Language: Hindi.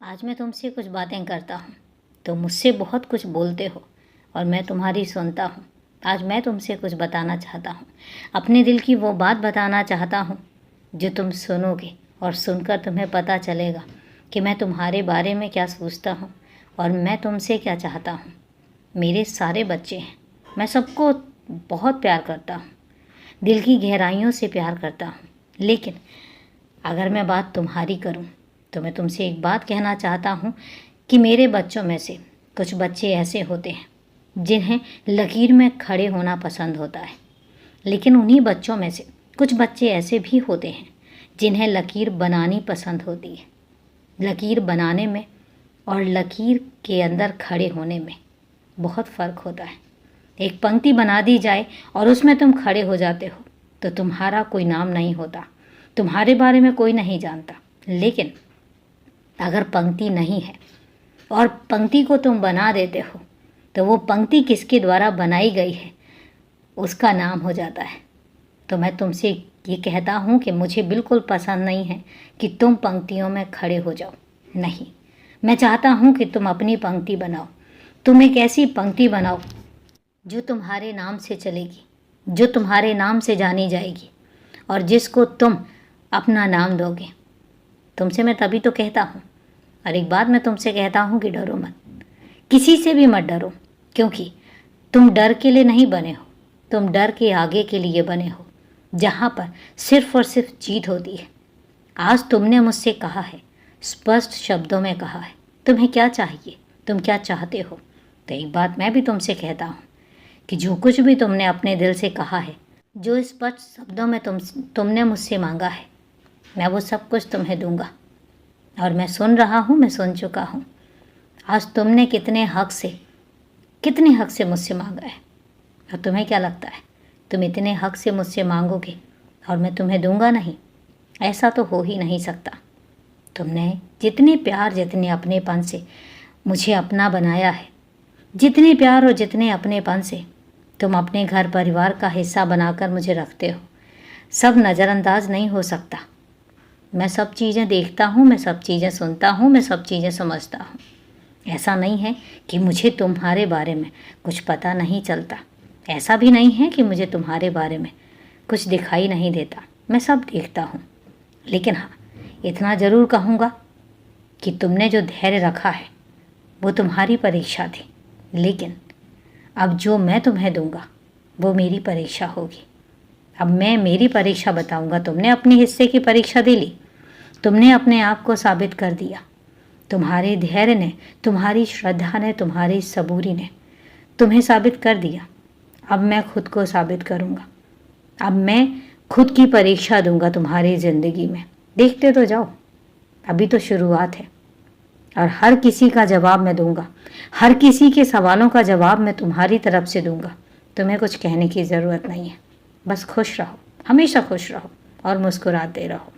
आज मैं तुमसे कुछ बातें करता हूँ, तुम मुझसे बहुत कुछ बोलते हो और मैं तुम्हारी सुनता हूँ। आज मैं तुमसे कुछ बताना चाहता हूँ, अपने दिल की वो बात बताना चाहता हूँ जो तुम सुनोगे और सुनकर तुम्हें पता चलेगा कि मैं तुम्हारे बारे में क्या सोचता हूँ और मैं तुमसे क्या चाहता हूँ। मेरे सारे बच्चे हैं, मैं सबको बहुत प्यार करता हूँ, दिल की गहराइयों से प्यार करता हूँ। लेकिन अगर मैं बात तुम्हारी करूँ तो मैं तुमसे एक बात कहना चाहता हूँ कि मेरे बच्चों में से कुछ बच्चे ऐसे होते हैं जिन्हें लकीर में खड़े होना पसंद होता है, लेकिन उन्हीं बच्चों में से कुछ बच्चे ऐसे भी होते हैं जिन्हें लकीर बनानी पसंद होती है। लकीर बनाने में और लकीर के अंदर खड़े होने में बहुत फ़र्क होता है। एक पंक्ति बना दी जाए और उसमें तुम खड़े हो जाते हो तो तुम्हारा कोई नाम नहीं होता, तुम्हारे बारे में कोई नहीं जानता। लेकिन अगर पंक्ति नहीं है और पंक्ति को तुम बना देते हो तो वो पंक्ति किसके द्वारा बनाई गई है उसका नाम हो जाता है। तो मैं तुमसे ये कहता हूँ कि मुझे बिल्कुल पसंद नहीं है कि तुम पंक्तियों में खड़े हो जाओ। नहीं, मैं चाहता हूँ कि तुम अपनी पंक्ति बनाओ। तुम एक ऐसी पंक्ति बनाओ जो तुम्हारे नाम से चलेगी, जो तुम्हारे नाम से जानी जाएगी और जिसको तुम अपना नाम दोगे। तुमसे मैं तभी तो कहता हूँ, और एक बात मैं तुमसे कहता हूँ कि डरो मत, किसी से भी मत डरो, क्योंकि तुम डर के लिए नहीं बने हो, तुम डर के आगे के लिए बने हो, जहाँ पर सिर्फ और सिर्फ जीत होती है। आज तुमने मुझसे कहा है, स्पष्ट शब्दों में कहा है, तुम्हें क्या चाहिए, तुम क्या चाहते हो। तो एक बात मैं भी तुमसे कहता हूँ कि जो कुछ भी तुमने अपने दिल से कहा है, जो स्पष्ट शब्दों में तुमने मुझसे मांगा है, मैं वो सब कुछ तुम्हें दूंगा। और मैं सुन रहा हूँ, मैं सुन चुका हूँ। आज तुमने कितने हक से मुझसे मांगा है, और तुम्हें क्या लगता है तुम इतने हक से मुझसे मांगोगे और मैं तुम्हें दूंगा नहीं? ऐसा तो हो ही नहीं सकता। तुमने जितने प्यार, जितने अपनेपन से मुझे अपना बनाया है, जितने प्यार और जितने अपनेपन से तुम अपने घर परिवार का हिस्सा बनाकर मुझे रखते हो, सब नज़रअंदाज नहीं हो सकता। मैं सब चीज़ें देखता हूँ, मैं सब चीज़ें सुनता हूँ, मैं सब चीज़ें समझता हूँ। ऐसा नहीं है कि मुझे तुम्हारे बारे में कुछ पता नहीं चलता, ऐसा भी नहीं है कि मुझे तुम्हारे बारे में कुछ दिखाई नहीं देता, मैं सब देखता हूँ। लेकिन हाँ, इतना ज़रूर कहूँगा कि तुमने जो धैर्य रखा है वो तुम्हारी परीक्षा थी, लेकिन अब जो मैं तुम्हें दूंगा वो मेरी परीक्षा होगी। अब मैं मेरी परीक्षा बताऊंगा। तुमने अपने हिस्से की परीक्षा दे ली, तुमने अपने आप को साबित कर दिया, तुम्हारे धैर्य ने, तुम्हारी श्रद्धा ने, तुम्हारी सबूरी ने तुम्हें साबित कर दिया। अब मैं खुद को साबित करूंगा, अब मैं खुद की परीक्षा दूंगा तुम्हारी ज़िंदगी में। देखते तो जाओ, अभी तो शुरुआत है और हर किसी का जवाब मैं दूंगा, हर किसी के सवालों का जवाब मैं तुम्हारी तरफ से दूंगा। तुम्हें कुछ कहने की ज़रूरत नहीं है, बस खुश रहो, हमेशा खुश रहो और मुस्कुराते रहो।